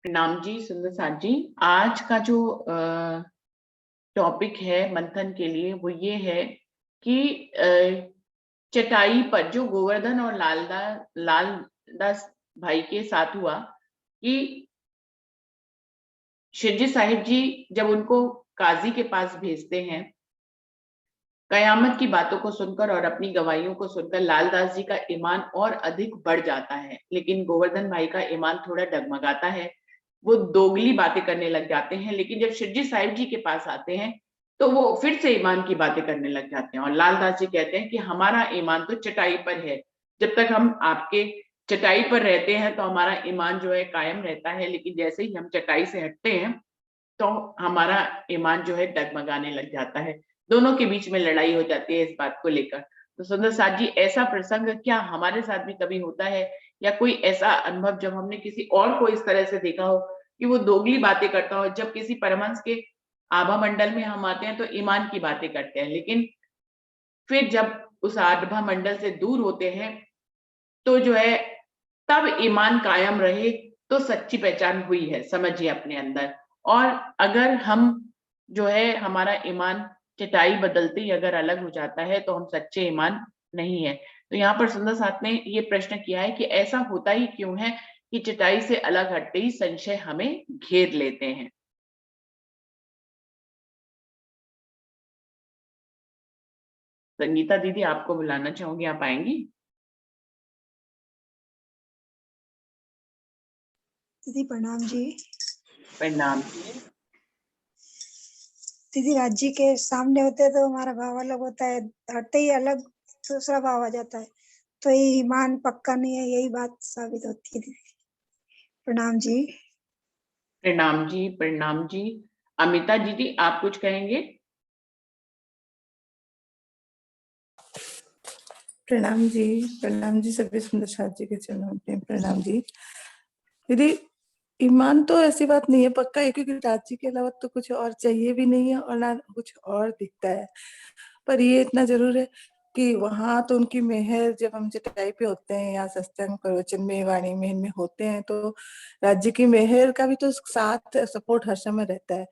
प्रणाम जी, सुंदर साथ जी। आज का जो टॉपिक है मंथन के लिए वो ये है कि चटाई पर जो गोवर्धन और लालदास भाई के साथ हुआ कि शिरजी साहिब जी जब उनको काजी के पास भेजते हैं, कयामत की बातों को सुनकर और अपनी गवाहियों को सुनकर लालदास जी का ईमान और अधिक बढ़ जाता है, लेकिन गोवर्धन भाई का ईमान थोड़ा डगमगाता है। वो दोगली बातें करने लग जाते हैं, लेकिन जब शिरजी साहिब जी के पास आते हैं तो वो फिर से ईमान की बातें करने लग जाते हैं और लालदास जी कहते हैं कि हमारा ईमान तो चटाई पर है, जब तक हम आपके चटाई पर रहते हैं तो हमारा ईमान जो है कायम रहता है, लेकिन जैसे ही हम चटाई से हटते हैं तो हमारा ईमान जो है डगमगाने लग जाता है। दोनों के बीच में लड़ाई हो जाती है इस बात को लेकर। तो सुंदर साथ जी, ऐसा प्रसंग क्या हमारे साथ भी कभी होता है या कोई ऐसा अनुभव जब हमने किसी और को इस तरह से देखा हो कि वो दोगली बातें करता हो? जब किसी परमहंस के आभा मंडल में हम आते हैं तो ईमान की बातें करते हैं, लेकिन फिर जब उस आभा मंडल से दूर होते हैं तो जो है तब ईमान कायम रहे तो सच्ची पहचान हुई है, समझिए अपने अंदर। और अगर हम जो है हमारा ईमान चटाई बदलते ही अगर अलग हो जाता है तो हम सच्चे ईमान नहीं है। तो यहाँ पर सुंदर साथ ने ये प्रश्न किया है कि ऐसा होता ही क्यों है कि चटाई से अलग हटते ही संशय हमें घेर लेते हैं। संगीता दीदी, आपको बुलाना चाहूंगी, आप आएंगी? दीदी प्रणाम जी। प्रणाम जी। दीदी राज्य के सामने होते हैं तो हमारा भाव अलग होता है, हटते ही अलग दूसरा भाव आ जाता है, तो ये ईमान पक्का नहीं है, यही बात साबित होती है दीदी। प्रणाम जी। प्रणाम जी, प्रणाम जी। अमिता दीदी, आप कुछ कहेंगे? प्रणाम जी सभी सुंदर साथ जी के चरणों में प्रणाम जी। दीदी, ईमान तो ऐसी बात नहीं है पक्का है, क्योंकि राज्य के अलावा तो कुछ और चाहिए भी नहीं है और ना कुछ और दिखता है। पर ये इतना जरूर है कि वहां तो उनकी मेहर, जब हम चटाई पे होते हैं या सत्संग प्रवचन में वाणी में होते हैं तो राज्य की मेहर का भी तो साथ सपोर्ट हर समय रहता है।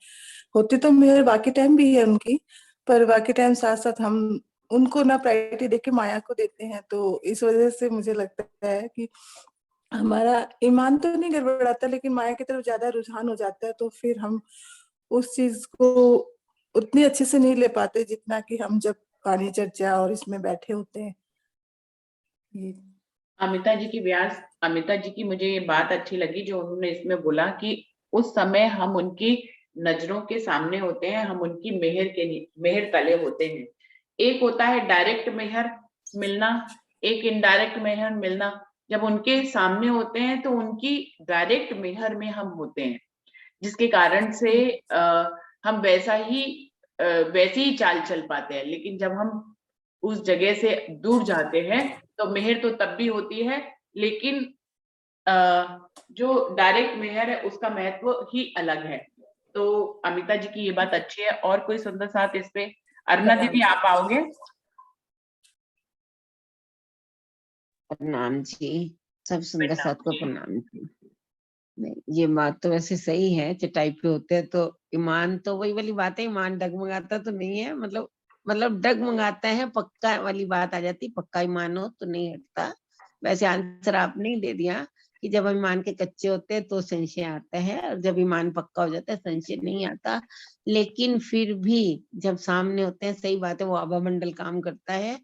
होती तो मेहर बाकी टाइम भी है उनकी, पर बाकी टाइम साथ साथ हम उनको ना प्रायोरिटी देके माया को देते हैं। तो इस वजह से मुझे लगता है कि हमारा ईमान तो नहीं गड़बड़ाता, लेकिन माया की तरफ ज्यादा रुझान हो जाता है, तो फिर हम उस चीज को उतनी अच्छे से नहीं ले पाते जितना कि हम जब वाणी चर्चा और इसमें बैठे होते हैं। अमिता जी की मुझे ये बात अच्छी लगी जो उन्होंने इसमें बोला कि उस समय हम उनकी नजरों के सामने होते हैं, हम उनकी मेहर तले होते हैं। एक होता है डायरेक्ट मेहर मिलना, एक इनडायरेक्ट मेहर मिलना। जब उनके सामने होते हैं तो उनकी डायरेक्ट मेहर में हम होते हैं, जिसके कारण से हम वैसे ही चाल चल पाते हैं। लेकिन जब हम उस जगह से दूर जाते हैं तो मेहर तो तब भी होती है, लेकिन जो डायरेक्ट मेहर है उसका महत्व ही अलग है। तो अमिता जी की ये बात अच्छी है। और कोई सुंदर साथ इस पे? अरुणा दीदी, आप आओगे? प्रणाम जी, सब सुंदर साथ को प्रणाम जी। नहीं, ये बात तो वैसे सही है, चटाई पे होते हैं तो ईमान तो वही वाली बात है, ईमान डगमगाता तो नहीं है, मतलब डगमगाता है, पक्का वाली बात आ जाती, पक्का ईमान हो तो नहीं हटता। वैसे आंसर आपने ही दे दिया कि जब ईमान के कच्चे होते हैं तो संशय आता है, और जब ईमान पक्का हो जाता है संशय नहीं आता। लेकिन फिर भी जब सामने होते हैं, सही बात है, वो आभा मंडल काम करता है।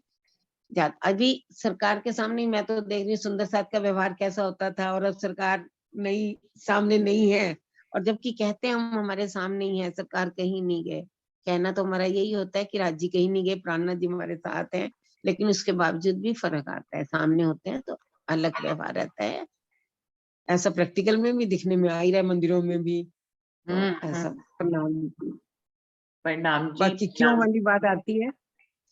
अभी सरकार के सामने मैं तो देख रही हूँ सुंदर साथ का व्यवहार कैसा होता था, और अब सरकार नहीं, सामने नहीं है, और जबकि कहते हैं हम हमारे सामने ही है, सरकार कहीं नहीं गए। कहना तो हमारा यही होता है कि राज्य कहीं नहीं गए, प्राणनाथ जी हमारे साथ हैं, लेकिन उसके बावजूद भी फर्क आता है। सामने होते हैं तो अलग व्यवहार रहता है, ऐसा प्रैक्टिकल में भी दिखने में आ ही रहा है, मंदिरों में भी। तो ऐसा प्रणाम जी। प्रणाम जी। बाकी क्यों वाली बात आती है,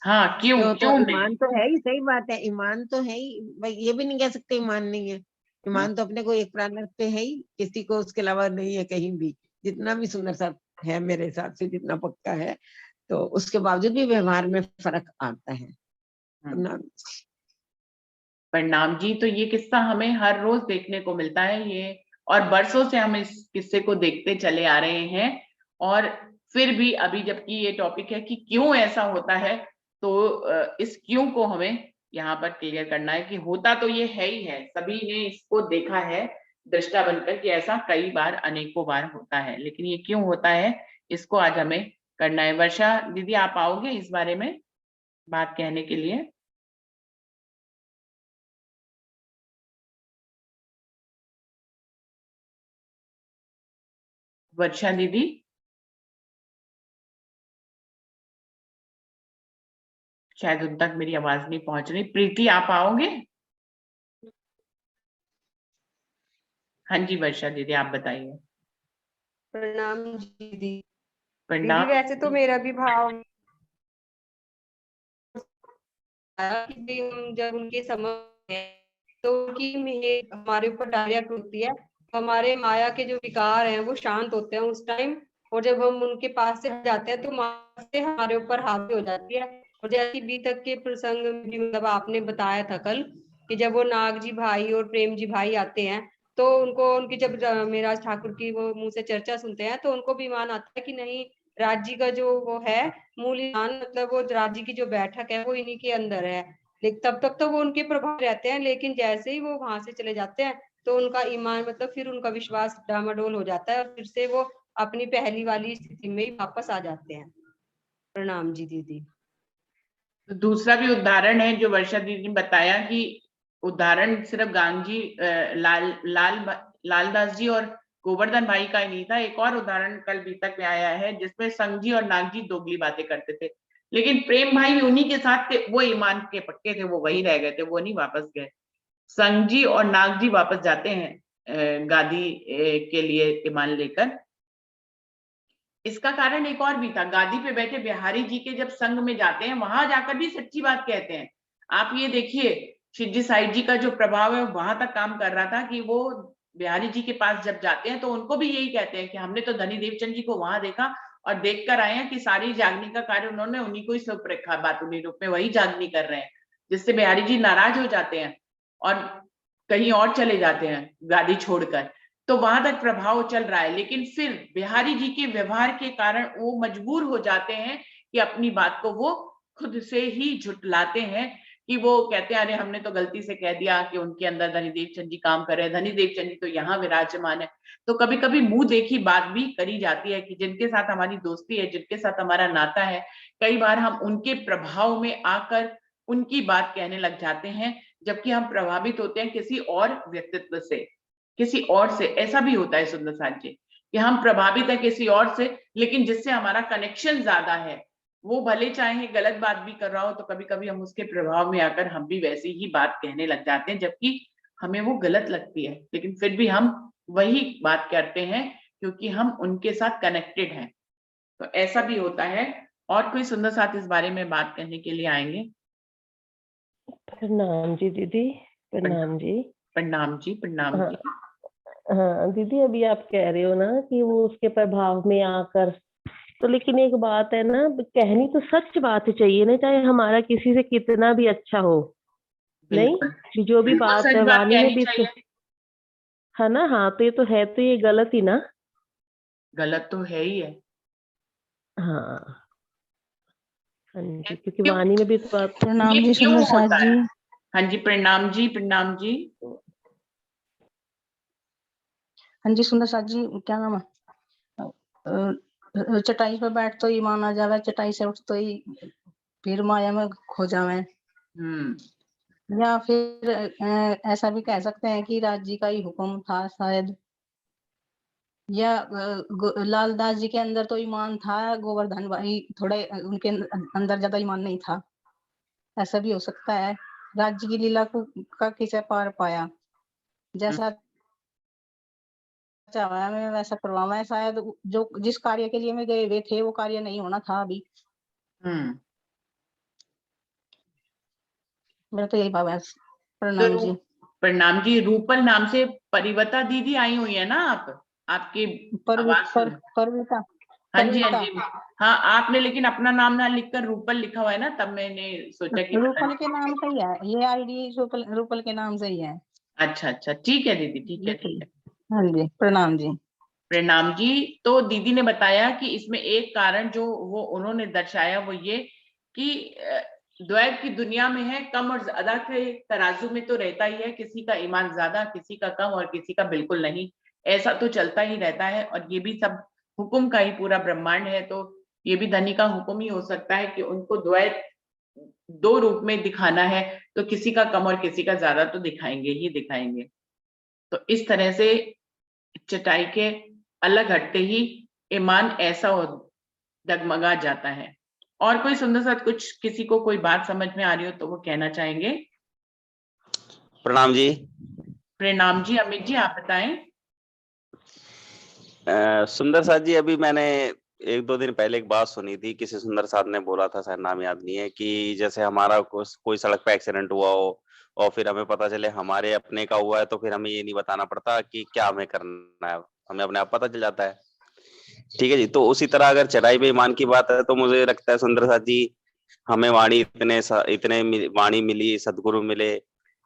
हाँ, क्यों तो क्यों नहीं? ईमान तो है ही, सही बात है, ईमान तो है ही भाई, ये भी नहीं कह सकते ईमान नहीं है। ईमान तो अपने को एक प्राण पे है ही, किसी को उसके अलावा नहीं है कहीं भी। जितना भी सुंदर सा है मेरे हिसाब से, जितना पक्का है, तो उसके बावजूद भी व्यवहार में फर्क आता है। प्रणाम जी। तो ये किस्सा हमें हर रोज देखने को मिलता है ये, और बरसों से हम इस किस्से को देखते चले आ रहे हैं। और फिर भी अभी जबकि ये टॉपिक है कि क्यों ऐसा होता है, तो इस क्यों को हमें यहाँ पर क्लियर करना है कि होता तो ये है ही है, सभी ने इसको देखा है दृष्टा बनकर कि ऐसा कई बार अनेकों बार होता है, लेकिन ये क्यों होता है इसको आज हमें करना है। वर्षा दीदी, आप आओगे इस बारे में बात कहने के लिए? वर्षा दीदी, शायद उन तक मेरी आवाज नहीं पहुंच रही। प्रीति, आप आओगे? हाँ जी वर्षा दीदी, आप बताइए। प्रणाम दीदी। दीदी प्रणाम। वैसे तो मेरा भी भाव आया कि भाई हम जब उनके समझ हैं तो उनकी मेहर हमारे ऊपर डायरेक्ट होती है, हमारे माया के जो विकार हैं वो शांत होते हैं उस टाइम, और जब हम उनके पास से हट जाते हैं तो माया से हमारे ऊपर हावी हो जाती है। और जैसे बीतक के प्रसंग में भी मतलब आपने बताया था कल कि जब वो नाग जी भाई और प्रेम जी भाई आते हैं तो उनको उनकी जब मेरा ठाकुर की वो मुंह से चर्चा सुनते हैं तो उनको भी मान आता है कि नहीं, राज्य का जो वो है मूल ईमान, मतलब वो राज्य की जो बैठक है वो इन्हीं के अंदर है। लेकिन तब तक तो वो उनके प्रभाव रहते हैं, लेकिन जैसे ही वो वहां से चले जाते हैं तो उनका ईमान मतलब फिर उनका विश्वास डामाडोल हो जाता है और फिर से वो अपनी पहली वाली स्थिति में ही वापस आ जाते हैं। प्रणाम जी दीदी। तो दूसरा भी उदाहरण है जो वर्षा दीदी ने बताया कि उदाहरण सिर्फ गांधी लालदास जी और गोवर्धन भाई का ही नहीं था। एक और उदाहरण कल बीतक में आया है जिसमें संघ जी और नाग जी दोगली बातें करते थे, लेकिन प्रेम भाई उन्हीं के साथ थे, वो ईमान के पक्के थे, वो वही रह गए थे, वो नहीं वापस गए। संघ जी और नाग जी वापस जाते हैं गादी के लिए ईमान लेकर। इसका कारण एक और भी था, गादी पे बैठे बिहारी जी के जब संघ में जाते हैं वहां जाकर भी सच्ची बात कहते हैं। आप ये देखिए, शिवजी साहिब जी का जो प्रभाव है वहां तक काम कर रहा था कि वो बिहारी जी के पास जब जाते हैं तो उनको भी यही कहते हैं कि हमने तो धनी देवचंद जी को वहां देखा और देख कर आए हैं कि सारी जागनी का कार्य उन्होंने उन्हीं को ही सौंप रखा, बातुनी रूप में वही जागनी कर रहे हैं, जिससे बिहारी जी नाराज हो जाते हैं और कहीं और चले जाते हैं गादी छोड़कर। तो वहां तक प्रभाव चल रहा है, लेकिन फिर बिहारी जी के व्यवहार के कारण वो मजबूर हो जाते हैं कि अपनी बात को वो खुद से ही झुटलाते हैं, कि वो कहते हैं अरे हमने तो गलती से कह दिया कि उनके अंदर धनीदेव चंद जी काम कर रहे हैं, धनीदेव चंद जी तो यहाँ विराजमान है। तो कभी कभी मुंह देखी बात भी करी जाती है कि जिनके साथ हमारी दोस्ती है, जिनके साथ हमारा नाता है, कई बार हम उनके प्रभाव में आकर उनकी बात कहने लग जाते हैं, जबकि हम प्रभावित होते हैं किसी और व्यक्तित्व से, किसी और से। ऐसा भी होता है सुंदर साथ जी कि हम प्रभावित है किसी और से, लेकिन जिससे हमारा कनेक्शन ज्यादा है वो भले चाहे गलत बात भी कर रहा हो तो कभी कभी हम उसके प्रभाव में आकर हम भी वैसी ही बात कहने लग जाते हैं, जबकि हमें वो गलत लगती है, लेकिन फिर भी हम वही बात करते हैं क्योंकि हम उनके साथ कनेक्टेड हैं। तो ऐसा भी होता है। और कोई सुंदर साथ इस बारे में बात करने के लिए आएंगे? प्रणाम जी दीदी। प्रणाम जी। प्रणाम जी। प्रणाम हाँ, जी। हाँ दीदी, अभी आप कह रहे हो ना कि वो उसके प्रभाव में आकर, तो लेकिन एक बात है ना, कहनी तो सच बात चाहिए ना, चाहे हमारा किसी से कितना भी अच्छा हो। नहीं, बिल्कुल कि जो भी बिल्कुल बात सच है बात वाणी में कहनी भी चाहिए। है ना। हाँ, तो ये तो है, तो ये गलत ही ना। गलत तो है ही है। हाँ, हाँ जी, क्योंकि क्यों? वाणी में भी तो बात। ये प्रणाम जी क्यों सुंदर साथ होता जी। है? हाँ जी, प्रणाम जी। प्रणाम जी। हाँ जी सुंदर साथ जी, क्या नाम है? चटाई पे बैठ तो ही मान आ जावे, चटाई से उठ तो ही फिर माया में खो जावे। या फिर ऐसा भी कह सकते हैं कि राज जी का ही हुक्म था शायद, या लालदास जी के अंदर तो ईमान था, गोवर्धन भाई थोड़े उनके अंदर ज्यादा ईमान नहीं था, ऐसा भी हो सकता है। राज जी की लीला को का किसे पार पाया, जैसा चाहा मैं वैसा करवावा है, शायद जो जिस कार्य के लिए मैं गए हुए थे वो कार्य नहीं होना था अभी। मेरा तो यही भाव है। प्रणाम जी। प्रणाम जी। रूपल नाम से परिवता दीदी आई हुई है ना, आपकी आवाज सुन। परविता। हाँ जी, हाँ जी। हाँ, आपने लेकिन अपना नाम ना लिखकर रूपल लिखा हुआ है ना, तब मैंने सोचा कि रूपल के नाम से ही है ये आईडी, रूपल के नाम से ही है। अच्छा अच्छा, ठीक है दीदी, ठीक है, ठीक है। हाँ जी, प्रणाम जी। प्रणाम जी। तो दीदी ने बताया कि इसमें एक कारण जो वो उन्होंने दर्शाया वो ये कि द्वैत की दुनिया में है, कम और ज्यादा के तराजू में तो रहता ही है, किसी का ईमान ज्यादा, किसी का कम और किसी का बिल्कुल नहीं, ऐसा तो चलता ही रहता है। और ये भी सब हुक्म का ही पूरा ब्रह्मांड है, तो ये भी धनी का हुक्म ही हो सकता है कि उनको द्वैत दो रूप में दिखाना है, तो किसी का कम और किसी का ज्यादा तो दिखाएंगे ही दिखाएंगे। तो इस तरह से चटाई के अलग हटते ही ईमान ऐसा डगमगा जाता है। और कोई सुंदर सा कुछ, किसी को कोई बात समझ में आ रही हो तो वो कहना चाहेंगे। प्रणाम जी। प्रणाम जी। अमित जी आप बताएं। सुंदर साथ जी, अभी मैंने 1-2 दिन पहले एक बात सुनी थी, किसी सुंदर साथ ने बोला था, शायद नाम याद नहीं है, कि जैसे हमारा कोई सड़क पे एक्सीडेंट हुआ हो और फिर हमें पता चले हमारे अपने का हुआ है, तो फिर हमें ये नहीं बताना पड़ता कि क्या हमें करना है, हमें अपने आप पता चल जाता है। ठीक है जी। तो उसी तरह अगर चढ़ाई पे ईमान की बात है, तो मुझे लगता है सुंदर साथ जी, हमें वाणी इतने वाणी मिली, सदगुरु मिले,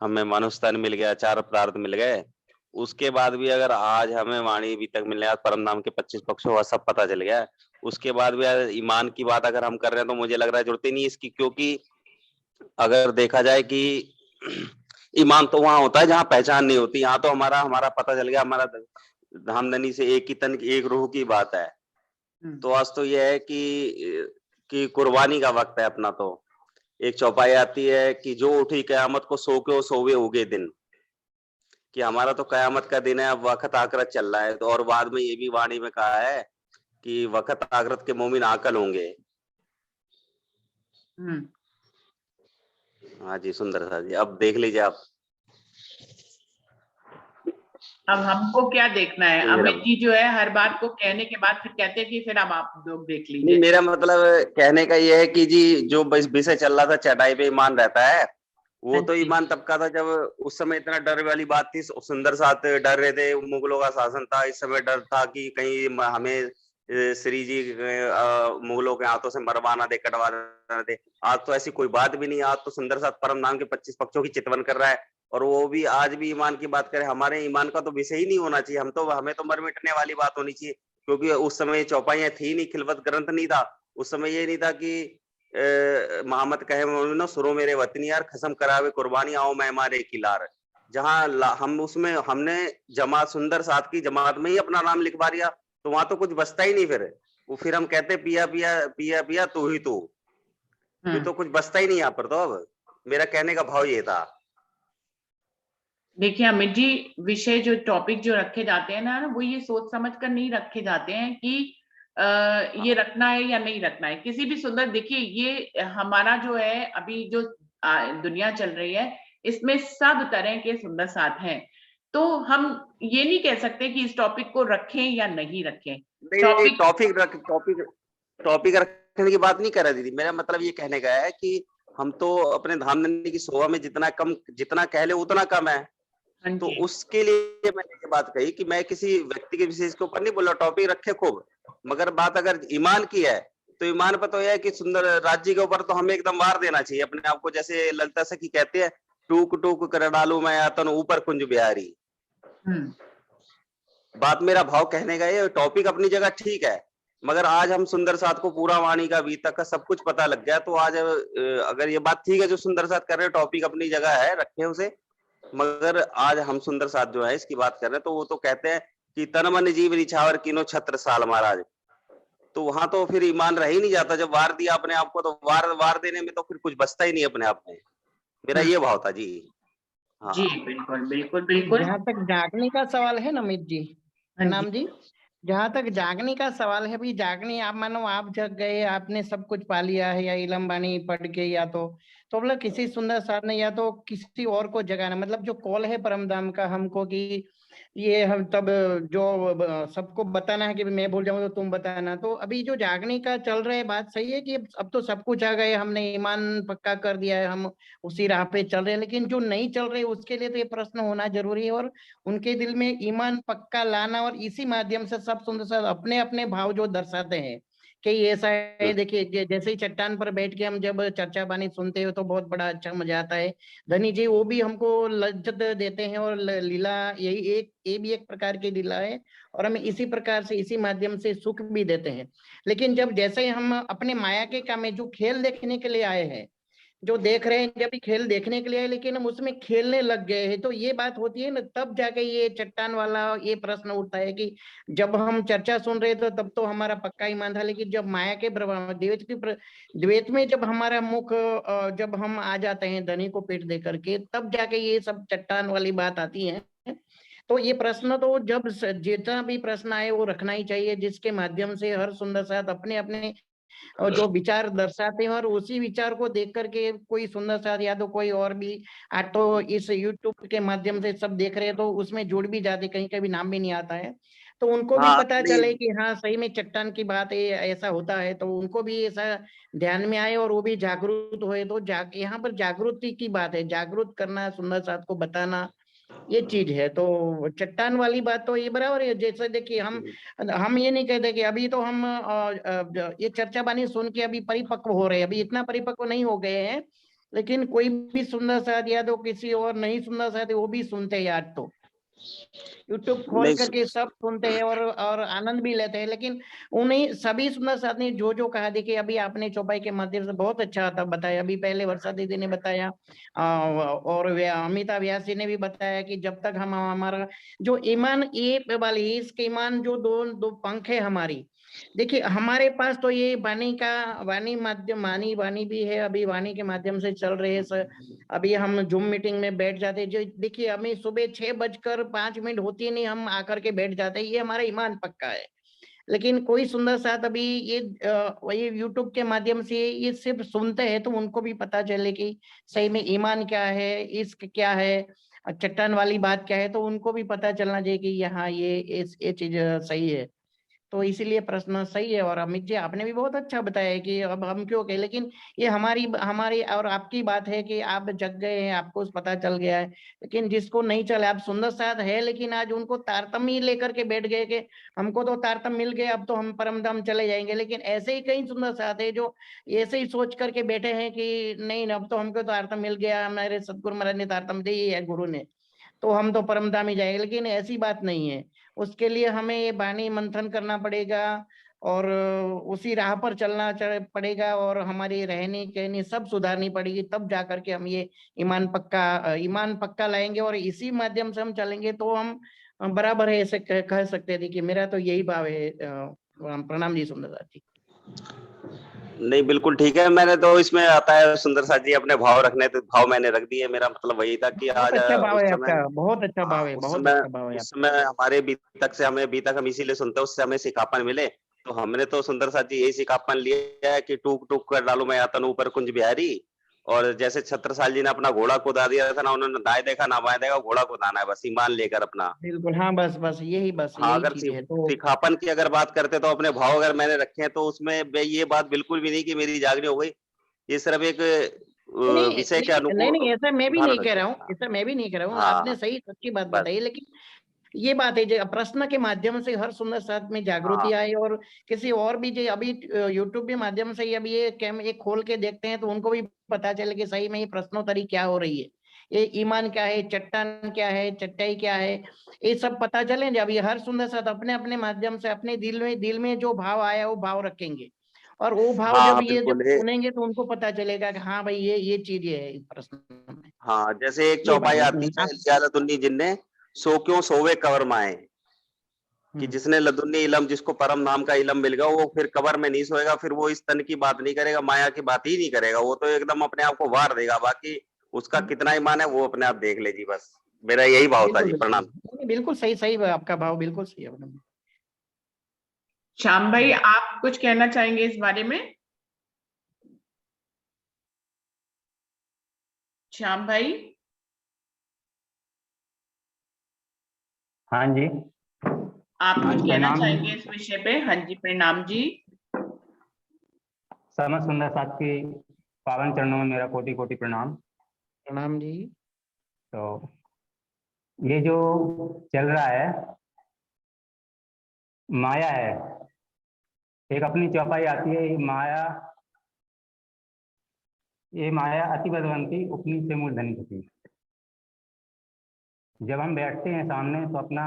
हमें मनुष्य तन मिल गया, 4 पदार्थ मिल गए। उसके बाद भी अगर आज हमें वाणी अभी तक मिलने, आज परम नाम के 25 पक्षों का सब पता चल गया है, उसके बाद भी अगर ईमान की बात अगर हम कर रहे हैं, तो मुझे लग रहा है जरूरत ही नहीं इसकी, क्योंकि अगर देखा जाए कि ईमान तो वहां होता है जहां पहचान नहीं होती। यहाँ तो हमारा हमारा पता चल गया, हमारा धामधनी से एक ही तन एक रूह की बात है। तो आज तो यह है कि कुर्बानी का वक्त है अपना। तो एक चौपाई आती है कि जो उठी कयामत को सो के सोवे उगे दिन, कि हमारा तो कयामत का दिन है, अब वक्त आखिरत चल रहा है। तो और बाद में ये भी वाणी में कहा है कि वक्त आखिरत के मोमिन आकल होंगे। हाँ जी सुंदर सा जी, अब देख लीजिए आप। अब हमको क्या देखना है? अमित जी जो है हर बात को कहने के बाद फिर कहते हैं कि फिर अब आप लोग देख नहीं, लीजिए। मेरा मतलब कहने का ये है कि जी जो विषय चल रहा था चटाई पे ईमान रहता है, वो तो ईमान तब का था जब उस समय इतना डर वाली बात थी, सुंदर साथ डर रहे थे, मुगलों का शासन था, इस समय डर था कि कहीं हमें श्री जी मुगलों के हाथों से मरवाना दे, कटवाना दे। आज तो ऐसी कोई बात भी नहीं, आज तो सुंदर साथ परम नाम के 25 पक्षों की चितवन कर रहा है, और वो भी आज भी ईमान की बात करें। हमारे ईमान का तो विषय ही नहीं होना चाहिए, हमें तो मर मिटने वाली बात होनी चाहिए, क्योंकि उस समय चौपाइयां थी नहीं, खिलवत ग्रंथ नहीं था। उस समय ये नहीं था कि मोहम्मद कहे मोमिनो सुरो मेरे वतनी यार, खसम करावे कुर्बानी आओ मैं मारे किलार। जहां हम उसमें हमने जमात सुंदर साथ की जमात में ही अपना नाम लिखवा दिया, तो वहां तो कुछ बचता ही नहीं। फिर हम कहते पिया पिया पिया पिया तू ही तू, फिर तो कुछ बचता ही नहीं यहाँ पर। तो अब मेरा कहने का भाव ये था। देखिए अमित जी, विषय जो टॉपिक जो रखे जाते हैं ना, वो ये सोच समझ कर नहीं रखे जाते हैं कि ये रखना है या नहीं रखना है। किसी भी सुंदर, देखिए ये हमारा जो है अभी जो दुनिया चल रही है, इसमें सब तरह के सुंदर साथ हैं, तो हम ये नहीं कह सकते कि इस टॉपिक को रखें या नहीं रखें। टॉपिक रखने की बात नहीं कर रहा दीदी, मेरा मतलब ये कहने का है कि हम तो अपने धामधनी की शोभा में जितना कह ले उतना कम है। तो उसके लिए मैंने ये बात कही कि मैं किसी व्यक्ति के विशेष के ऊपर नहीं बोला, टॉपिक रखे खूब, मगर बात अगर ईमान की है तो ईमान पर तो यह है कि सुंदर राज्य के ऊपर तो हमें एकदम वार देना चाहिए अपने आप को। जैसे ललिता सखी कहते हैं, टूक टूक कर डालू मैं आतन ऊपर कुंज बिहारी। बात मेरा भाव कहने का ये, टॉपिक अपनी जगह ठीक है, मगर आज हम सुंदर साथ को पूरा वाणी का अभी तक का सब कुछ पता लग गया। तो आज अगर ये बात ठीक है जो सुंदर साथ कर रहे हैं, टॉपिक अपनी जगह है, रखे उसे, मगर आज हम सुंदर साथ जो है इसकी बात कर रहे हैं, तो वो तो कहते हैं कि तन मन जीव रिछावर कीनो छत्र साल महाराज। तो वहां तो फिर ईमान रह ही नहीं जाता। जब वार दिया अपने आप को, तो वार देने में तो फिर कुछ बचता ही नहीं अपने आप में। मेरा ये भाव था जी। हाँ जी बिल्कुल बिल्कुल बिल्कुल। जहाँ तक जागने का सवाल है ना अमित जी, प्रणाम जी, जहाँ तक जागने का सवाल है, अभी जागने आप मानो आप जग गए, आपने सब कुछ पा लिया है, या इलम बानी पढ़ के, या तो मतलब किसी सुंदर साथ ने, या तो किसी और को जगाना, मतलब जो कॉल है परमधाम का हमको कि ये हम तब जो सबको बताना है कि मैं भूल जाऊं तो तुम बताना। तो अभी जो जागने का चल रहा है, बात सही है कि अब तो सब कुछ आ गए, हमने ईमान पक्का कर दिया है, हम उसी राह पे चल रहे हैं, लेकिन जो नहीं चल रहे उसके लिए तो ये प्रश्न होना जरूरी है, और उनके दिल में ईमान पक्का लाना, और इसी माध्यम से सब सुंदर साथ अपने अपने भाव जो दर्शाते हैं कई ऐसा है, देखिए जैसे ही चट्टान पर बैठ के हम जब चर्चा बानी सुनते हो तो बहुत बड़ा अच्छा मजा आता है। धनी जी वो भी हमको लज्जत देते हैं और लीला ये भी एक प्रकार की लीला है और हमें इसी प्रकार से इसी माध्यम से सुख भी देते हैं। लेकिन जब जैसे हम अपने माया के काम में जो खेल देखने के लिए आए हैं, जो देख रहे हैं जब भी खेल देखने के लिए आए, लेकिन हम उसमें खेलने लग गए हैं, तो ये बात होती है ना, तब जाके ये चट्टान वाला ये प्रश्न उठता है कि जब हम चर्चा सुन रहे थे तब तो हमारा पक्का ईमान था, लेकिन जब माया के द्वैत में जब हमारा मुख जब हम आ जाते हैं धनी को पीठ दे करके, तब जाके ये सब चट्टान वाली बात आती है। तो ये प्रश्न तो जब जितना भी प्रश्न आए वो रखना ही चाहिए, जिसके माध्यम से हर सुंदर साथ अपने अपने और जो विचार दर्शाते हैं और उसी विचार को देख करके कोई सुंदर साथ या तो कोई और भी आज तो इस YouTube के माध्यम से सब देख रहे हैं तो उसमें जुड़ भी जाते, कहीं कभी नाम भी नहीं आता है, तो उनको भी हाँ पता नहीं, चले कि हाँ सही में चट्टान की बात है, ऐसा होता है, तो उनको भी ऐसा ध्यान में आए और वो भी जागरूक हुए। तो यहाँ पर जागृति की बात है, जागरूक करना, सुंदर साथ को बताना, ये चीज है। तो चट्टान वाली बात तो ये बराबर है। जैसे देखिए हम ये नहीं कहते कि अभी तो हम ये चर्चा बानी सुन के अभी परिपक्व हो रहे हैं, अभी इतना परिपक्व नहीं हो गए हैं, लेकिन कोई भी सुंदर साथ या तो किसी और नहीं सुंदर साथ वो भी सुनते हैं आज तो YouTube खोल नहीं करके सब सुनते हैं और आनंद भी लेते हैं। लेकिन उन्हें सभी सुंदर साथ ने जो कहा, देखिए अभी आपने चौपाई के माध्यम से बहुत अच्छा था बताया, अभी पहले वर्षा दीदी ने बताया और अमिता व्यास जी ने भी बताया कि जब तक हम हमारा जो ईमान ये वाली इसके ईमान जो दो पंख है हमारी, देखिए हमारे पास तो ये वाणी माध्यम वाणी भी है, अभी वाणी के माध्यम से चल रहे हैं सर। अभी हम जूम मीटिंग में बैठ जाते हैं, जो देखिए हमें सुबह 6:05 होती नहीं हम आकर के बैठ जाते हैं, ये हमारा ईमान पक्का है। लेकिन कोई सुंदर साथ अभी ये वही यूट्यूब के माध्यम से ये सिर्फ सुनते हैं तो उनको भी पता चले कि सही में ईमान क्या है, इश्क क्या है, चट्टान वाली बात क्या है, तो उनको भी पता चलना चाहिए कि यहाँ ये चीज सही है। तो इसीलिए प्रश्न सही है। और अमित जी आपने भी बहुत अच्छा बताया है कि अब हम क्यों कहें, लेकिन ये हमारी और आपकी बात है कि आप जग गए हैं, आपको पता चल गया है। लेकिन जिसको नहीं चला, आप सुंदर साथ है लेकिन आज उनको तारतम्य लेकर के बैठ गए कि हमको तो तारतम्य मिल गया, अब तो हम परम धाम चले जाएंगे। लेकिन ऐसे ही कई सुंदर साथ है जो ऐसे ही सोच करके बैठे हैं कि नहीं अब तो हमको तारतम्य मिल गया, हमारे सतगुरु महाराज ने तारतम्य दी है गुरु ने, तो हम तो परमधाम ही जाएंगे। लेकिन ऐसी बात नहीं है, उसके लिए हमें ये वाणी मंथन करना पड़ेगा और उसी राह पर चलना पड़ेगा और हमारी रहनी कहनी सब सुधारनी पड़ेगी, तब जाकर के हम ये ईमान पक्का लाएंगे और इसी माध्यम से हम चलेंगे तो हम बराबर है, ऐसे कह सकते हैं। देखिए मेरा तो यही भाव है। प्रणाम जी सुंदरदास जी। नहीं बिल्कुल ठीक है, मैंने तो इसमें आता है सुंदर साथ जी अपने भाव रखने, तो भाव मैंने रख दिए। मेरा मतलब वही था कि बहुत आज अच्छा भाव उस है समय, आपका, बहुत अच्छा भाव है, बहुत अच्छा भाव है उस आपका। समय हमारे अभी तक हम इसीलिए सुनते हैं, उससे हमें सिखापन मिले। तो हमने तो सुंदर साथ जी यही सिखापन लिया है कि टूक टूक कर डालू मैं यातन ऊपर कुंज बिहारी। और जैसे छत्रसाल जी ने अपना घोड़ा कुदा दिया था ना, उन्होंने दाएं देखा ना बाएं देखा, घोड़ा कुदाना है बस, ईमान लेकर अपना। बिल्कुल हाँ, बस हाँ, यही अगर चीज है। तो सिखापन की अगर बात करते तो अपने भाव अगर मैंने रखे हैं तो उसमें ये बात बिल्कुल भी नहीं कि मेरी जागनी हो गई। ये सिर्फ एक नहीं विषय के नहीं अनुकूल नहीं, ऐसा मैं भी नहीं उदाहरण कह थे। रहा हूँ, ऐसा मैं भी नहीं कह रहा हूँ, आपने हाँ सही सच्ची बात बस। बताई। लेकिन ये बात है जो प्रश्न के माध्यम से हर सुंदर साथ में जागृति हाँ आए और किसी और भी जो अभी यूट्यूब के माध्यम से अभी ये खोल के देखते हैं तो उनको भी पता चले कि सही में ये प्रश्नोत्तरी क्या हो रही है, ये ईमान क्या है, चट्टान क्या है, चट्टाई क्या है, ये सब पता चले। जब ये हर सुंदर साथ अपने अपने माध्यम से अपने दिल में जो भाव आया वो भाव रखेंगे और वो भाव हाँ जब हाँ, ये जब बिल्कुल सुनेंगे तो उनको पता चलेगा कि हाँ भाई ये चीज है इस प्रश्न में। हाँ, जैसे एक ये बात चौपाई है आती है आप। लिया लदुन्नी जिनने, सो क्यों सोवे कवर माए, कि हम्म, जिसने लदुन्नी इलम, जिसको परम नाम का इलम मिल गया, वो फिर कबर में नहीं सोएगा, फिर वो इस तन की बात नहीं करेगा, माया की बात ही नहीं करेगा, वो तो एकदम अपने आप को वार देगा। बाकी उसका कितना ईमान है वो अपने आप देख ले जी। बस मेरा यही भाव था बिल्कुल जी। बिल्कुल प्रणाम। नहीं, बिल्कुल सही सही है आपका भाव, बिल्कुल सही है मैडम। श्याम भाई आप कुछ कहना चाहेंगे इस बारे में? श्याम भाई हाँ जी, आप कुछ कहना प्रणाम। चाहेंगे इस विषय पे? हाँ जी प्रणाम जी। समस्त सुंदर साथ की पावन चरणों में मेरा कोटि कोटि प्रणाम। प्रणाम जी। तो ये जो चल रहा है माया है, एक अपनी चौपाई आती है, ये माया अति बलवंती उपनी से मूल धनी होती। जब हम बैठते हैं सामने तो अपना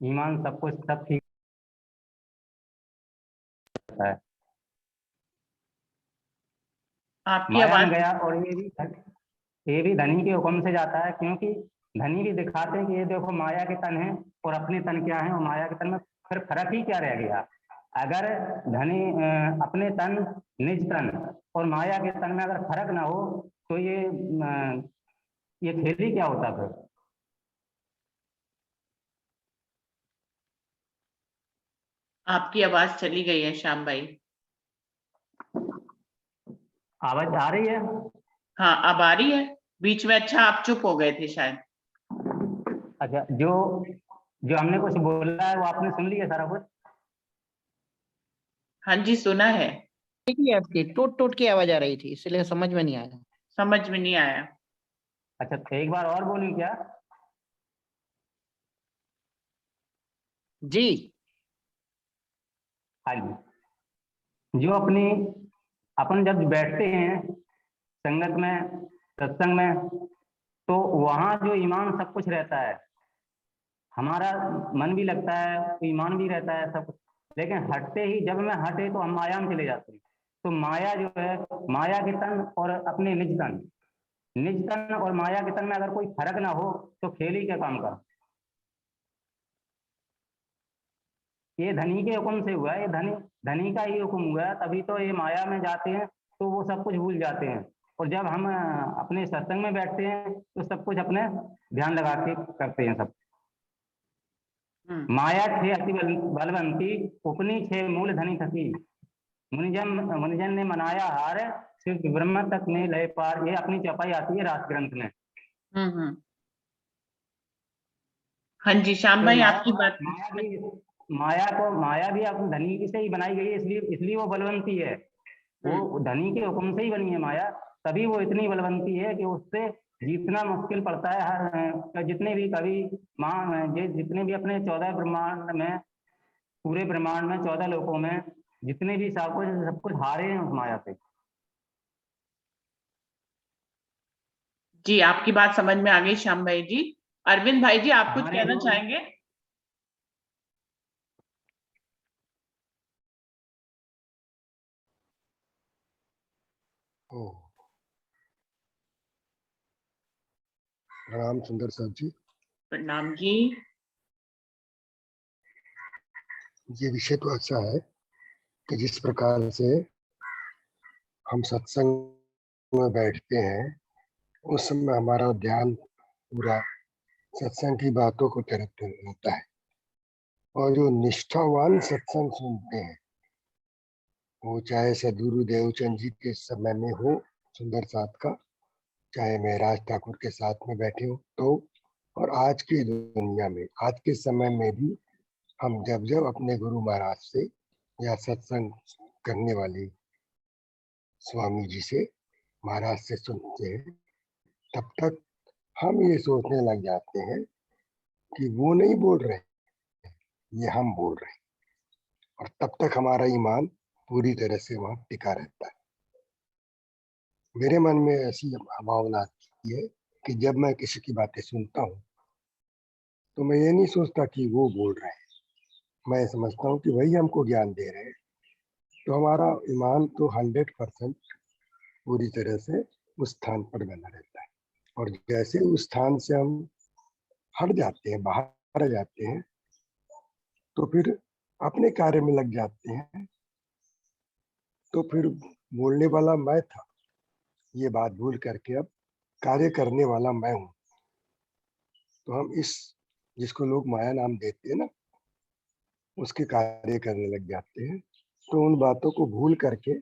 ईमान सब कुछ सब ठीक होता है। आपकी माया में आवाज गया और ये भी धनी के हुक्म से जाता है, क्योंकि धनी भी दिखाते हैं कि ये देखो माया के तन है और अपने तन क्या है, और माया के तन में फिर फर्क ही क्या रह गया। अगर धनी अपने तन निज तन और माया के तन में अगर फर्क ना हो तो ये खेल ही क्या होता फिर। आपकी आवाज चली गई है श्याम भाई। आवाज आ रही है? हाँ अब आ रही है, बीच में अच्छा आप चुप हो गए थे शायद। अच्छा, जो हमने कुछ बोला है वो आपने सुन लिया सारा कुछ? हाँ जी सुना है। ठीक है, आपकी टूट टूट की आवाज आ रही थी इसलिए समझ में नहीं आया। समझ में नहीं आया। अच्छा, तो एक बार और बोलूं क्या? जी हाँ जी। जो अपन जब बैठते हैं संगत में, सत्संग में, तो वहाँ जो ईमान सब कुछ रहता है, हमारा मन भी लगता है, ईमान भी रहता है सब कुछ। लेकिन हटते ही, जब मैं हटे तो हम माया में चले जाते हैं। तो माया जो है, माया के तन और अपने निज तन और माया के तन में अगर कोई फर्क ना हो तो खेल ही क्या काम का। ये धनी के हुक्म से हुआ है, ये धनी का ही हुक्म हुआ है, तभी तो ये माया में जाते हैं तो वो सब कुछ भूल जाते हैं। और जब हम अपने सत्संग में बैठते हैं तो सब कुछ अपने ध्यान लगा के करते हैं सब। माया छे अति बलवंती उपनी छे मूल धनी थकी, मुनिजन ने मनाया हार, सिर्फ ब्रह्म तक ने लय पार। ये अपनी चौपाई आती है रास ग्रंथ में। हाँ जी श्याम तो भाई आपकी बात। माया भी अपनी धनी से ही बनाई गई है, इसलिए वो बलवंती है। वो धनी के हुक्म से ही बनी है माया, तभी वो इतनी बलवंती है कि उससे जीतना मुश्किल पड़ता है। हर जितने भी कवि जितने भी अपने 14 ब्रह्मांड में, पूरे ब्रह्मांड में 14 लोकों में जितने भी सब कुछ हारे हैं उस माया से। जी आपकी बात समझ में आ गई श्याम भाई जी। अरविंद भाई जी आप कुछ कहना चाहेंगे? प्रणाम सुंदर साहब जी। प्रणाम जी। ये विषय तो अच्छा है कि जिस प्रकार से हम सत्संग में बैठते हैं उस समय हमारा ध्यान पूरा सत्संग की बातों को तरफ होता है, और जो निष्ठावान सत्संग सुनते हैं, वो चाहे सदगुरु देवचंद जी के समय में हो सुंदर साहब का, चाहे मैं राज ठाकुर के साथ में बैठे हो तो, और आज की दुनिया में, आज के समय में भी हम जब अपने गुरु महाराज से या सत्संग करने वाले स्वामी जी से, महाराज से सुनते हैं, तब तक हम ये सोचने लग जाते हैं कि वो नहीं बोल रहे, ये हम बोल रहे हैं, और तब तक हमारा ईमान पूरी तरह से वहां टिका रहता है। मेरे मन में ऐसी भावना आती है कि जब मैं किसी की बातें सुनता हूँ तो मैं ये नहीं सोचता कि वो बोल रहे हैं, मैं समझता हूँ कि वही हमको ज्ञान दे रहे हैं। तो हमारा ईमान तो 100% पूरी तरह से उस स्थान पर बना रहता है। और जैसे उस स्थान से हम हट जाते हैं, बाहर आ जाते हैं, तो फिर अपने कार्य में लग जाते हैं, तो फिर बोलने वाला मैं था ये बात भूल करके अब कार्य करने वाला मैं हूँ। तो हम जिसको लोग माया नाम देते हैं ना, उसके कार्य करने लग जाते हैं। तो उन बातों को भूल करके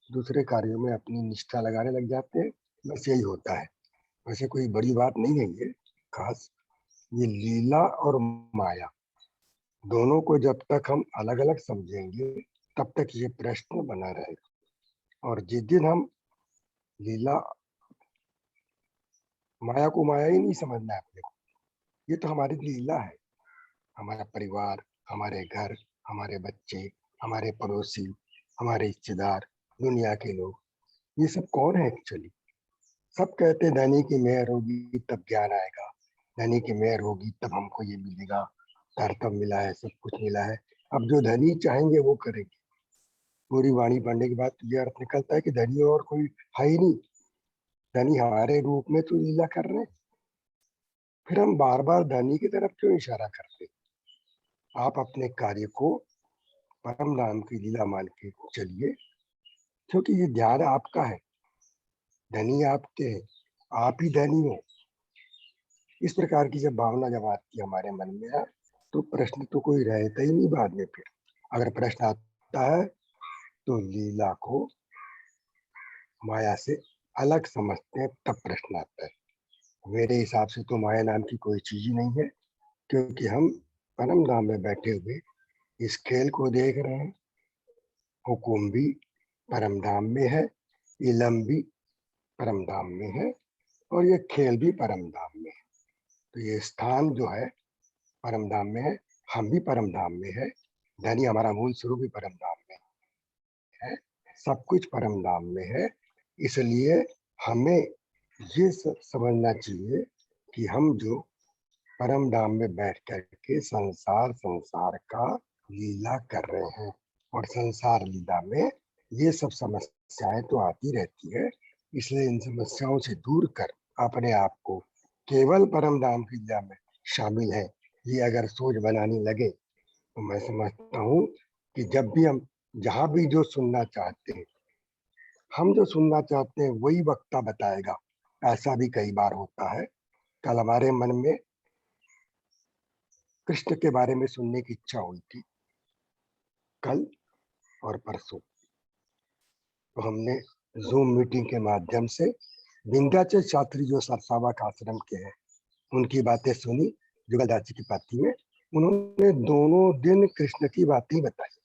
दूसरे कार्यों में अपनी निष्ठा लगाने लग जाते हैं। बस यही होता है, वैसे कोई बड़ी बात नहीं है ये खास। ये लीला और माया दोनों को जब तक हम अलग अलग समझेंगे तब तक ये प्रश्न बना रहेगा। और जिस दिन हम लीला माया को माया ही नहीं समझना है अपने को, ये तो हमारी लीला है, हमारा परिवार, हमारे घर, हमारे बच्चे, हमारे पड़ोसी, हमारे रिश्तेदार, दुनिया के लोग, ये सब कौन है एक्चुअली? सब कहते हैं धनी की मेहर होगी तब ज्ञान आएगा, धनी की मेहर होगी तब हमको ये मिलेगा, धरतम मिला है, सब कुछ मिला है। अब जो धनी चाहेंगे वो करेंगे। पूरी वाणी पढ़ने के बाद ये अर्थ निकलता है कि धनी और कोई है ही नहीं, धनी हमारे रूप में तो लीला कर रहे हैं। फिर हम बार बार धनी की तरफ क्यों इशारा करते? आप अपने कार्य को परम नाम की लीला मान के चलिए, क्योंकि ये ध्यान आपका है, धनी आपके हैं, आप ही धनी हो। इस प्रकार की जब भावना जब आती है हमारे मन में है, तो प्रश्न तो कोई रहता ही नहीं बाद में। फिर अगर प्रश्न आता है तो लीला को माया से अलग समझते हैं, तब प्रश्न आता है। मेरे हिसाब से तो माया नाम की कोई चीज ही नहीं है, क्योंकि हम परम धाम में बैठे हुए इस खेल को देख रहे हैं। हुकुम भी परम धाम में है, इलम भी परम धाम में है, और ये खेल भी परम धाम में है। तो ये स्थान जो है परम धाम में है, हम भी परम धाम में है, धनी हमारा मूल स्वरूप भी परम धाम में है, सब कुछ परम धाम में है। इसलिए हमें ये समझना चाहिए कि हम जो परम धाम में बैठ करके संसार का लीला कर रहे हैं, और संसार लीला में ये सब समस्याएं तो आती रहती है। इसलिए इन समस्याओं से दूर कर अपने आप को केवल परम धाम की लीला में शामिल है, ये अगर सोच बनानी लगे, तो मैं समझता हूँ कि जब भी हम जहाँ भी जो सुनना चाहते हैं, हम जो सुनना चाहते हैं वही वक्ता बताएगा। ऐसा भी कई बार होता है। कल हमारे मन में कृष्ण के बारे में सुनने की इच्छा हुई थी, कल और परसों, तो हमने जूम मीटिंग के माध्यम से विंध्याचल शास्त्री जो सरसावा का आश्रम के हैं, उनकी बातें सुनी जुगलदास जी की पाती में। उन्होंने दोनों दिन कृष्ण की बातें बताई।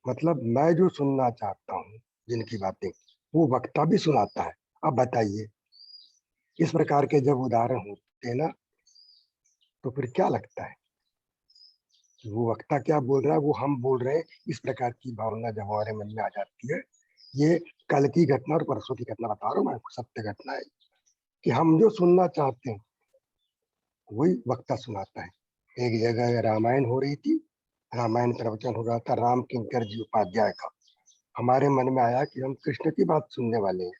मतलब मैं जो सुनना चाहता हूँ जिनकी बातें, वो वक्ता भी सुनाता है। अब बताइए, इस प्रकार के जब उदाहरण होते हैं ना, तो फिर क्या लगता है वो वक्ता क्या बोल रहा है, वो हम बोल रहे हैं। इस प्रकार की भावना जब हमारे मन में आ जाती है, ये कल की घटना और परसों की घटना बता रहा हूँ मैं, सत्य घटना है, कि हम जो सुनना चाहते हैं वही वक्ता सुनाता है। एक जगह रामायण हो रही थी, रामायण प्रवचन हो रहा था राम किंकर जी उपाध्याय का। हमारे मन में आया कि हम कृष्ण की बात सुनने वाले हैं,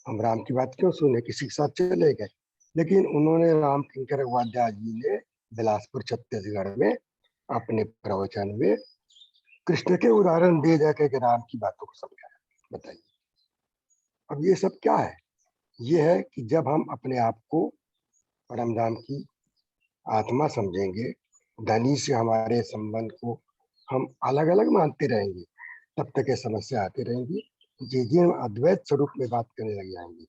हम राम की बात क्यों सुने, किसी के साथ चले गए। लेकिन उन्होंने राम किंकर उपाध्याय जी ने बिलासपुर छत्तीसगढ़ में अपने प्रवचन में कृष्ण के उदाहरण दे जाकर के राम की बातों को समझाया। बताइए, अब ये सब क्या है? ये है कि जब हम अपने आप को परमधाम की आत्मा समझेंगे, धनी से हमारे संबंध को हम अलग अलग मानते रहेंगे, तब तक ये समस्या आती रहेंगी। जिस दिन अद्वैत स्वरूप में बात करने लग जाएंगे,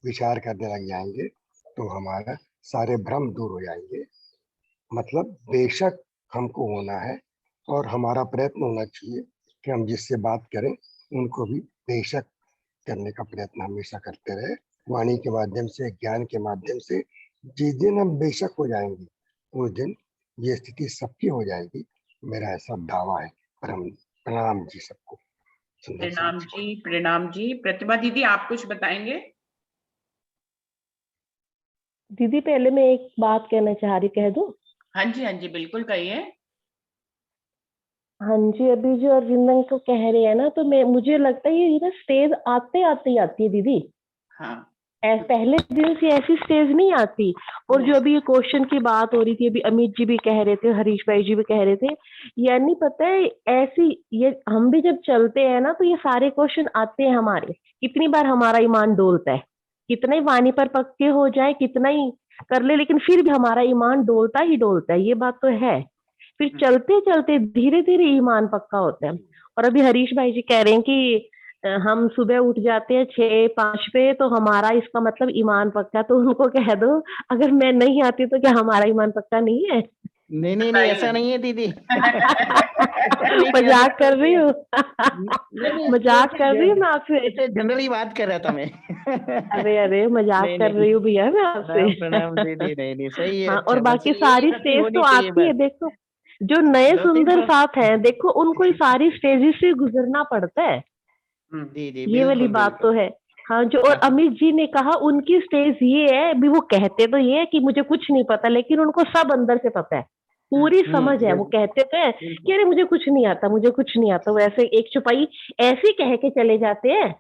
विचार करने लग जाएंगे, तो हमारा सारे भ्रम दूर हो जाएंगे। मतलब बेशक हमको होना है, और हमारा प्रयत्न होना चाहिए कि हम जिससे बात करें उनको भी बेशक करने का प्रयत्न हमेशा करते रहे, वाणी के माध्यम से, ज्ञान के माध्यम से। जिस दिन हम बेशक हो जाएंगे, उस दिन ये स्थिति सबकी हो जाएगी, मेरा ऐसा दावा है। प्रणाम जी सबको। प्रणाम जी। प्रतिभा दीदी, आप कुछ बताएंगे? दीदी पहले मैं एक बात कहना चाह रही, कह दूं? हाँ जी बिल्कुल कहिए। हाँ जी, अभी जो अरविंद अंकल कह रहे हैं ना, तो मुझे लगता है ये ना स्टेज आते आती है दीदी। हाँ, पहले दिन से ऐसी स्टेज नहीं आती। और जो अभी ये क्वेश्चन की बात हो रही थी, अभी अमित जी भी कह रहे थे, हरीश भाई जी भी कह रहे थे, यानी पता है ऐसी, ये हम भी जब चलते हैं ना, तो ये सारे क्वेश्चन आते हैं हमारे। कितनी बार हमारा ईमान डोलता है, कितना ही वाणी पर पक्के हो जाए, कितना ही कर ले, लेकिन फिर भी हमारा ईमान डोलता ही डोलता है, ये बात तो है। फिर चलते चलते धीरे धीरे ईमान पक्का होता है। और अभी हरीश भाई जी कह रहे हैं कि हम सुबह उठ जाते हैं 6-5 पे, तो हमारा इसका मतलब ईमान पक्का। तो उनको कह दो, अगर मैं नहीं आती तो क्या हमारा ईमान पक्का नहीं है? नहीं, ऐसा नहीं है दीदी। मजाक कर रही हूँ। मजाक कर रही हूँ मैं आपसे, जनरली बात कर रहा था मैं। अरे मजाक कर रही हूँ भैया मैं आपसे। प्रणाम दीदी। नहीं सही है। हाँ, और बाकी सारी स्टेज तो आती है, देखो जो नए 2-3 सुंदर बार साथ हैं, देखो उनको ये सारी स्टेजेस से गुजरना पड़ता है, जी जी ये वाली बिल्कुल बात तो बिल्कुल। है। हाँ, जो और हाँ, अमित जी ने कहा उनकी स्टेज ये है, भी वो कहते तो ये है कि मुझे कुछ नहीं पता, लेकिन उनको सब अंदर से पता है, पूरी समझ है। वो बिल्कुल कहते तो है कि बिल्कुल। अरे मुझे कुछ नहीं आता, मुझे कुछ नहीं आता, वैसे एक चुपाई ऐसे ही कह के चले जाते हैं,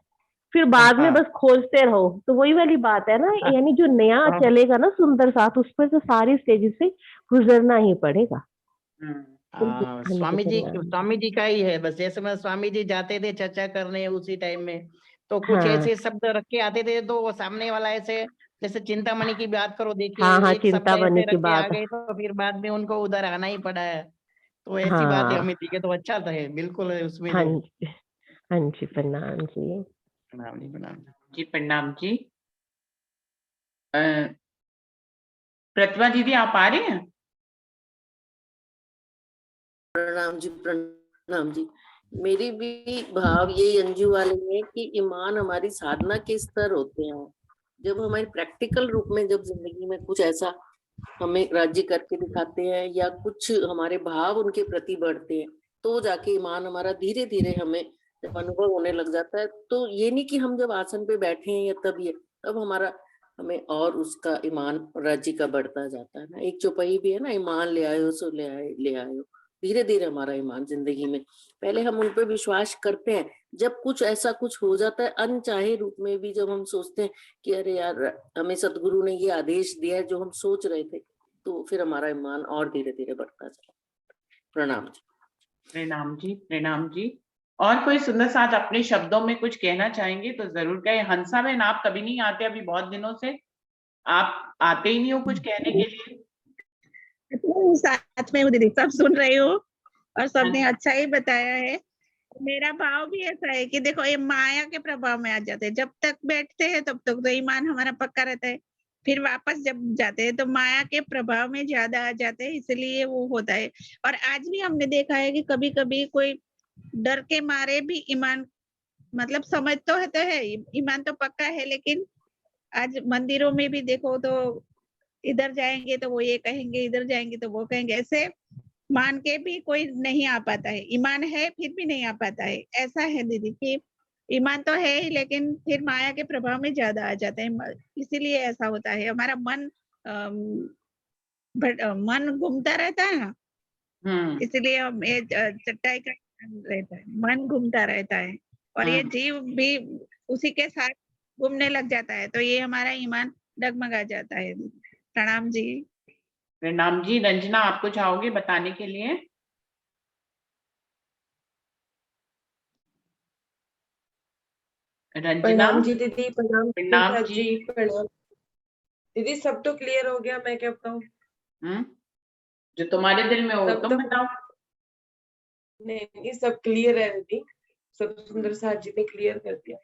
फिर बाद में हाँ बस खोजते रहो। तो वही वाली बात है ना, हाँ, यानी जो नया हाँ, चलेगा ना सुंदर साथ, उस पर तो सारी स्टेजेस से गुजरना ही पड़ेगा। हाँ, हाँ जी, प्रणाम। स्वामी जी का ही है बस। जैसे मैं स्वामी जी जाते थे चर्चा करने उसी टाइम में, तो कुछ हाँ ऐसे शब्द रख के आते थे, तो वो सामने वाला ऐसे, जैसे चिंतामणि की बात करो, देखिए हाँ हाँ, एक शब्द चिंतामणि ऐसे की रख के आ बात। गए, तो फिर बाद में उनको उधर आना ही पड़ा है। तो ऐसी बात है हाँ अमित जी के, तो अच्छा था है बिल्कुल है उसमें हाँ जो। जी, हाँ जी, प्रणाम जी। प्रणाम जी प्रणाम। जी प्रणाम जी। अ, प्रतिभा दीदी आप आ रहे हैं? प्रणाम जी, प्रणाम जी। मेरी भी भाव यही अंजू वाले में कि ईमान हमारी साधना के स्तर होते हैं। जब हमारे प्रैक्टिकल रूप में जब जिंदगी में कुछ ऐसा हमें राज्य करके दिखाते हैं या कुछ हमारे भाव उनके प्रति बढ़ते हैं, तो जाके ईमान हमारा धीरे धीरे हमें जब अनुभव होने लग जाता है। तो ये नहीं कि हम जब आसन पे बैठे हैं या तब ये, तब हमारा हमें और उसका ईमान राज्य का बढ़ता जाता है ना। एक चौपाई भी है ना, ईमान ले आयो सो ले आए ले आयो। धीरे धीरे हमारा ईमान जिंदगी में, पहले हम उन पे विश्वास करते हैं, जब कुछ ऐसा कुछ हो जाता है अनचाहे रूप में भी, जब हम सोचते हैं कि अरे यार हमें सदगुरु ने ये आदेश दिया है जो हम सोच रहे थे, तो फिर हमारा ईमान और धीरे धीरे बढ़ता जाए। प्रणाम जी। प्रणाम जी, प्रणाम जी। और कोई सुंदर साथ अपने शब्दों में कुछ कहना चाहेंगे तो जरूर कहें। हंसा बहन आप कभी नहीं आते, अभी बहुत दिनों से आप आते ही नहीं हो कुछ कहने के लिए। साथ में हूँ दीदी, सब सुन रही हूँ और सबने हाँ, अच्छा ही बताया है। मेरा भाव भी ऐसा है कि देखो ये माया के प्रभाव में आ जाते हैं। जब तक बैठते हैं तब तक तो ईमान हमारा पक्का रहता है, फिर वापस जब जाते हैं तो माया के प्रभाव में ज्यादा आ जाते हैं, इसलिए वो होता है। और आज भी हमने देखा है कि कभी कभी कोई डर के मारे भी ईमान, मतलब समझ तो है ईमान तो पक्का है, लेकिन आज मंदिरों में भी देखो तो इधर जाएंगे तो वो ये कहेंगे, इधर जाएंगे तो वो कहेंगे, ऐसे मान के भी कोई नहीं आ पाता है। ईमान है फिर भी नहीं आ पाता है। ऐसा है दीदी कि ईमान तो है ही, लेकिन फिर माया के प्रभाव में ज्यादा आ जाता है, इसीलिए ऐसा होता है। हमारा मन मन घूमता रहता है ना, इसलिए हम ये चट्टाई का रहता है, मन घूमता रहता है और ये जीव भी उसी के साथ घूमने लग जाता है, तो ये हमारा ईमान डगमगा जाता है। प्रणाम जी। प्रणाम जी। रंजना आप कुछ आओगे बताने के लिए? रंजना। प्रणाम जी दीदी, प्रणाम प्रणाम जी, जी। प्रणाम दीदी। सब तो क्लियर हो गया, मैं क्या बताऊं? जो तुम्हारे दिल में हो सब तुम तो बताओ। नहीं, सब क्लियर है दीदी, सब सुंदर साथ जी ने क्लियर कर दिया।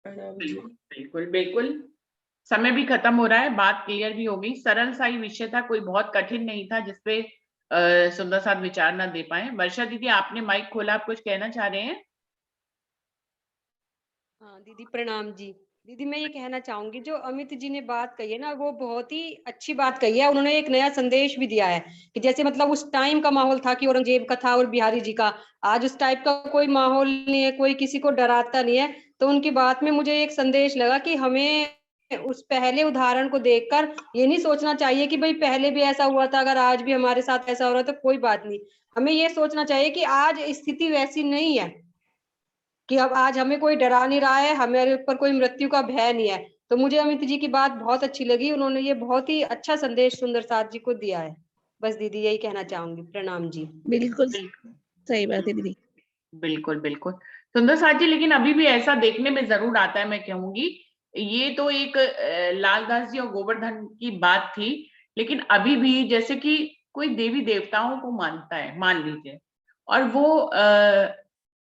प्रणाम जी। बिल्कुल बिल्कुल। समय भी खत्म हो रहा है, बात क्लियर भी हो गई। सरल सा ही विषय था, कोई बहुत कठिन नहीं था जिसपे सुंदर साथ विचार ना दे पाए। वर्षा दीदी आपने माइक खोला, आप कुछ कहना चाह रहे हैं? हाँ दीदी, प्रणाम जी। दीदी मैं ये कहना चाहूंगी, जो अमित जी ने बात कही है ना, वो बहुत ही अच्छी बात कही है। उन्होंने एक नया संदेश भी दिया है कि जैसे मतलब उस टाइम का माहौल था कि औरंगजेब का था और बिहारी जी का, आज उस टाइप का कोई माहौल नहीं है, कोई किसी को डराता नहीं है। तो उनकी बात में मुझे एक संदेश लगा कि हमें उस पहले उदाहरण को देखकर ये नहीं सोचना चाहिए कि भाई पहले भी ऐसा हुआ था, अगर आज भी हमारे साथ ऐसा हो रहा है तो कोई बात नहीं। हमें ये सोचना चाहिए कि आज स्थिति वैसी नहीं है कि अब आज हमें कोई डरा नहीं रहा है, हमारे ऊपर कोई मृत्यु का भय नहीं है। तो मुझे अमित जी की बात बहुत अच्छी लगी, उन्होंने ये बहुत ही अच्छा संदेश सुंदर साथ जी को दिया है। बस दीदी यही कहना चाहूंगी। प्रणाम जी। बिल्कुल सही बात है दीदी। बिल्कुल बिल्कुल सुंदर साथ जी। लेकिन अभी भी ऐसा देखने में जरूर आता है, मैं कहूंगी ये तो एक लालदास जी और गोवर्धन की बात थी, लेकिन अभी भी जैसे कि कोई देवी देवताओं को मानता है, मान लीजिए, और वो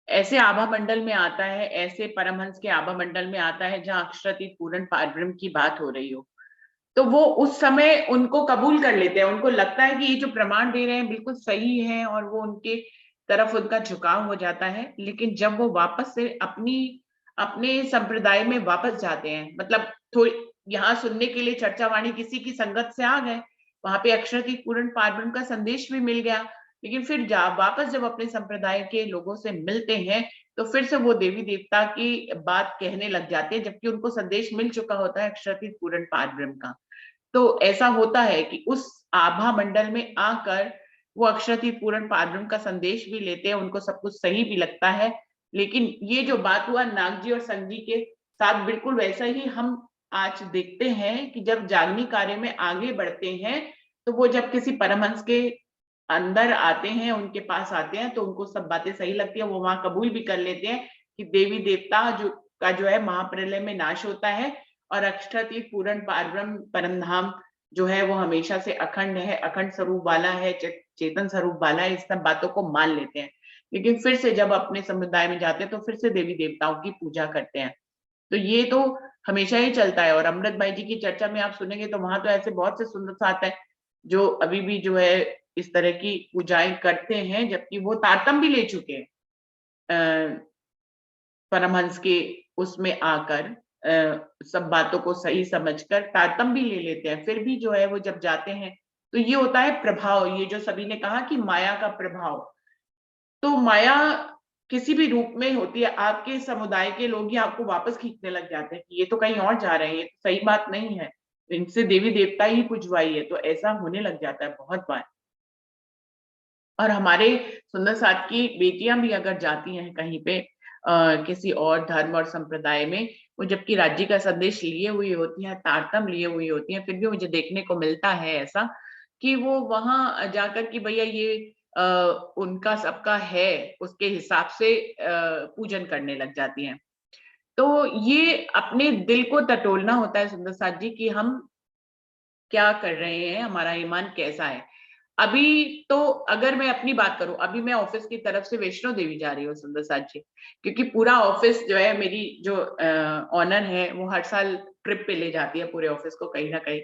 ऐसे आभा मंडल में आता है, ऐसे परमहंस के आभा मंडल में आता है जहाँ अक्षरातीत पूर्ण पारब्रह्म की बात हो रही हो, तो वो उस समय उनको कबूल कर लेते हैं। उनको लगता है कि ये जो प्रमाण दे रहे हैं बिल्कुल सही है और वो उनके तरफ उनका झुकाव हो जाता है। लेकिन जब वो वापस से अपने संप्रदाय में वापस जाते हैं, मतलब थोड़ी यहाँ सुनने के लिए चर्चा वाणी किसी की संगत से आ गए, वहां पे अक्षरातीत पूर्ण पारब्रह्म का संदेश भी मिल गया, लेकिन फिर वापस जब अपने संप्रदाय के लोगों से मिलते हैं तो फिर से वो देवी देवता की बात कहने लग जाते हैं, जबकि उनको संदेश मिल चुका होता है अक्षरातीत पूर्ण पारब्रह्म का। तो ऐसा होता है कि उस आभा मंडल में आकर वो अक्षरातीत पूर्ण पारब्रह्म का संदेश भी लेते हैं, उनको सब कुछ सही भी लगता है। लेकिन ये जो बात हुआ नाग जी और संग जी के साथ, बिल्कुल वैसा ही हम आज देखते हैं कि जब जागनी कार्य में आगे बढ़ते हैं तो वो जब किसी परमहंस के अंदर आते हैं, उनके पास आते हैं, तो उनको सब बातें सही लगती है, वो वहां कबूल भी कर लेते हैं कि देवी देवता जो है महाप्रलय में नाश होता है और अक्षरातीत पूर्ण पारब्रह्म परम धाम जो है वो हमेशा से अखंड है, अखंड स्वरूप वाला है, चेतन स्वरूप वाला है। इस सब बातों को मान लेते हैं, लेकिन फिर से जब अपने समुदाय में जाते हैं तो फिर से देवी देवताओं की पूजा करते हैं। तो ये तो हमेशा ही चलता है। और अमृत भाई जी की चर्चा में आप सुनेंगे तो वहां तो ऐसे बहुत से सुंदर साथ है जो अभी भी जो है इस तरह की पूजाएं करते हैं, जबकि वो तारतम भी ले चुके हैं परमहंस के उसमें आकर, सब बातों को सही समझकर तारतम भी ले लेते हैं, फिर भी जो है वो जब जाते हैं तो ये होता है प्रभाव। ये जो सभी ने कहा कि माया का प्रभाव, तो माया किसी भी रूप में होती है, आपके समुदाय के लोग ही आपको वापस खींचने लग जाते हैं कि ये तो कहीं और जा रहे हैं, ये तो सही बात नहीं है, इनसे देवी देवता ही पुजवाई है, तो ऐसा होने लग जाता है बहुत बार। और हमारे सुंदर साथ की बेटियां भी अगर जाती हैं कहीं पे किसी और धर्म और संप्रदाय में, वो जबकि राज्य का संदेश लिए हुई होती हैं, तारतम लिए हुई होती हैं, फिर भी मुझे देखने को मिलता है ऐसा कि वो वहां जाकर कि भैया ये उनका सबका है, उसके हिसाब से पूजन करने लग जाती हैं। तो ये अपने दिल को टटोलना होता है सुंदर साथ जी कि हम क्या कर रहे हैं, हमारा ईमान कैसा है। अभी तो अगर मैं अपनी बात करूं, अभी मैं ऑफिस की तरफ से वैष्णो देवी जा रही हूँ सुंदर साथ जी, क्योंकि पूरा ऑफिस जो है, मेरी जो ऑनर है वो हर साल ट्रिप पे ले जाती है पूरे ऑफिस को कहीं ना कहीं।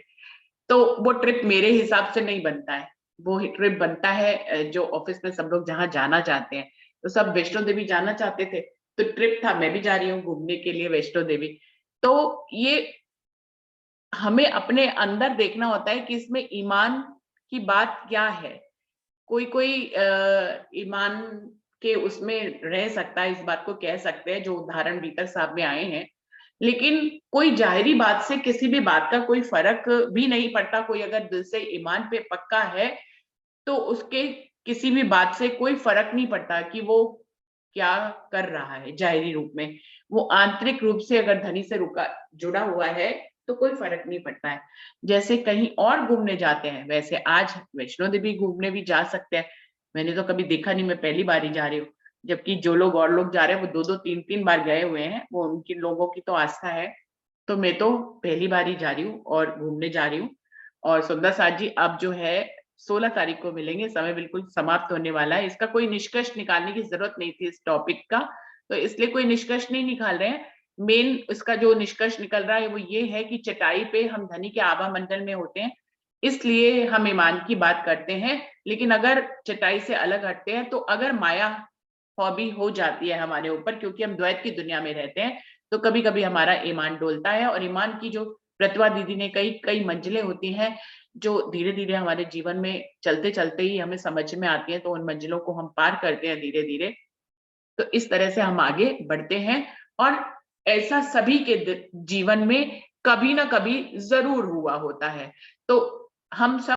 तो वो ट्रिप मेरे हिसाब से नहीं बनता है, वो ट्रिप बनता है जो ऑफिस में सब लोग जहाँ जाना चाहते हैं। तो सब वैष्णो देवी जाना चाहते थे, तो ट्रिप था, मैं भी जा रही हूँ घूमने के लिए वैष्णो देवी। तो ये हमें अपने अंदर देखना होता है कि इसमें ईमान की बात क्या है। कोई कोई ईमान के उसमें रह सकता है, इस बात को कह सकते हैं जो उदाहरण भीतर साहब में आए हैं, लेकिन कोई जाहिरी बात से किसी भी बात का कोई फर्क भी नहीं पड़ता। कोई अगर दिल से ईमान पे पक्का है तो उसके किसी भी बात से कोई फर्क नहीं पड़ता कि वो क्या कर रहा है जाहिरी रूप में। वो आंतरिक रूप से अगर धनी से जुड़ा हुआ है तो कोई फर्क नहीं पड़ता है। जैसे कहीं और घूमने जाते हैं, वैसे आज वैष्णो देवी घूमने भी जा सकते हैं। मैंने तो कभी देखा नहीं, मैं पहली बार ही जा रही हूँ, जबकि जो लोग और लोग जा रहे हैं वो 2-2 3-3 बार गए हुए हैं, वो उनकी लोगों की तो आस्था है। तो मैं तो पहली बार ही जा रही हूँ और घूमने जा रही हूँ। और सुंदर साथ जी अब जो है 16 तारीख को मिलेंगे, समय बिल्कुल समाप्त होने वाला है। इसका कोई निष्कर्ष निकालने की जरूरत नहीं थी इस टॉपिक का, तो इसलिए कोई निष्कर्ष नहीं निकाल रहे हैं। मेन इसका जो निष्कर्ष निकल रहा है वो ये है कि चटाई पे हम धनी के आभा मंडल में होते हैं, इसलिए हम ईमान की बात करते हैं। लेकिन अगर चटाई से अलग हटते हैं, तो अगर माया हॉबी हो जाती है हमारे ऊपर, क्योंकि हम द्वैत की दुनिया में रहते हैं, तो कभी कभी हमारा ईमान डोलता है। और ईमान की जो प्रतिभा दीदी ने कई मंजिलें होती हैं जो धीरे धीरे हमारे जीवन में चलते चलते ही हमें समझ में आती है, तो उन मंजिलों को हम पार करते हैं धीरे धीरे। तो इस तरह से हम आगे बढ़ते हैं, और ऐसा सभी के जीवन में कभी ना कभी जरूर हुआ होता है। तो हम सब